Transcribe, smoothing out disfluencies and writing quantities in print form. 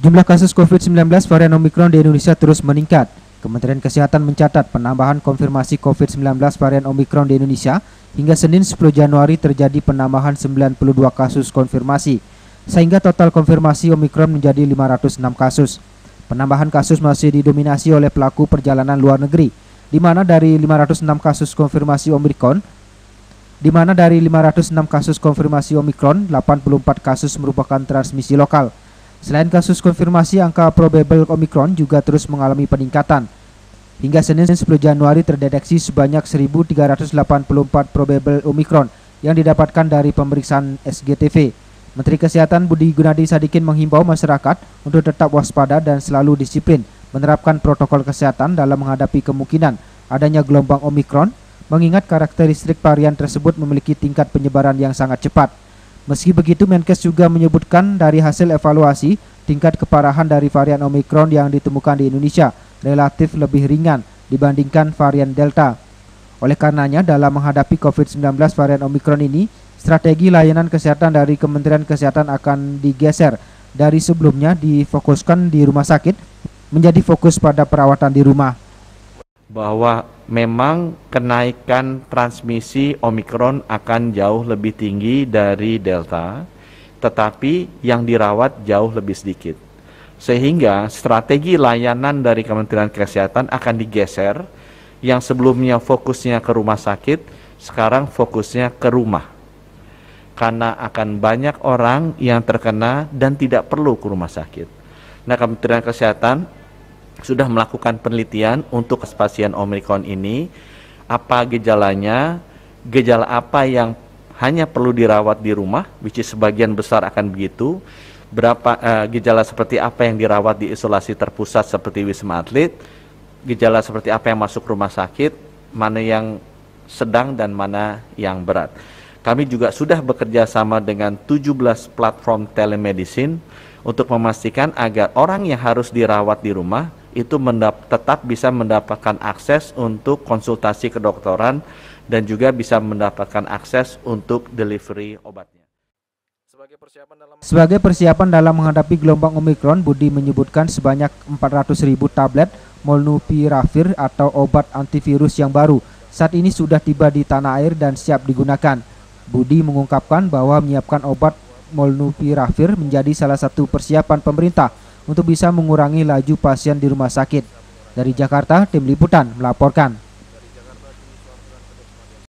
Jumlah kasus COVID-19 varian Omikron di Indonesia terus meningkat. Kementerian Kesehatan mencatat penambahan konfirmasi COVID-19 varian Omikron di Indonesia hingga Senin 10 Januari terjadi penambahan 92 kasus konfirmasi, sehingga total konfirmasi Omikron menjadi 506 kasus. Penambahan kasus masih didominasi oleh pelaku perjalanan luar negeri, di mana dari 506 kasus konfirmasi Omikron, 84 kasus merupakan transmisi lokal. Selain kasus konfirmasi, angka probable Omikron juga terus mengalami peningkatan. Hingga Senin 10 Januari terdeteksi sebanyak 1.384 probable Omikron yang didapatkan dari pemeriksaan SGTV. Menteri Kesehatan Budi Gunadi Sadikin menghimbau masyarakat untuk tetap waspada dan selalu disiplin menerapkan protokol kesehatan dalam menghadapi kemungkinan adanya gelombang Omikron, mengingat karakteristik varian tersebut memiliki tingkat penyebaran yang sangat cepat. Meski begitu, Menkes juga menyebutkan dari hasil evaluasi, tingkat keparahan dari varian Omikron yang ditemukan di Indonesia relatif lebih ringan dibandingkan varian Delta. Oleh karenanya, dalam menghadapi COVID-19 varian Omikron ini, strategi layanan kesehatan dari Kementerian Kesehatan akan digeser dari sebelumnya difokuskan di rumah sakit menjadi fokus pada perawatan di rumah. Bahwa memang kenaikan transmisi Omikron akan jauh lebih tinggi dari Delta, tetapi yang dirawat jauh lebih sedikit. Sehingga strategi layanan dari Kementerian Kesehatan akan digeser, yang sebelumnya fokusnya ke rumah sakit, sekarang fokusnya ke rumah. Karena akan banyak orang yang terkena dan tidak perlu ke rumah sakit. Nah, Kementerian Kesehatan sudah melakukan penelitian untuk pasien Omikron ini, apa gejalanya, gejala apa yang hanya perlu dirawat di rumah, which is sebagian besar akan begitu, berapa gejala seperti apa yang dirawat di isolasi terpusat seperti Wisma Atlet, gejala seperti apa yang masuk rumah sakit, mana yang sedang dan mana yang berat. Kami juga sudah bekerja sama dengan 17 platform telemedicine untuk memastikan agar orang yang harus dirawat di rumah itu tetap bisa mendapatkan akses untuk konsultasi kedokteran dan juga bisa mendapatkan akses untuk delivery obatnya. Sebagai persiapan dalam menghadapi gelombang Omikron, Budi menyebutkan sebanyak 400.000 tablet Molnupiravir atau obat antivirus yang baru saat ini sudah tiba di tanah air dan siap digunakan. Budi mengungkapkan bahwa menyiapkan obat Molnupiravir menjadi salah satu persiapan pemerintah untuk bisa mengurangi laju pasien di rumah sakit. Dari Jakarta, Tim Liputan melaporkan.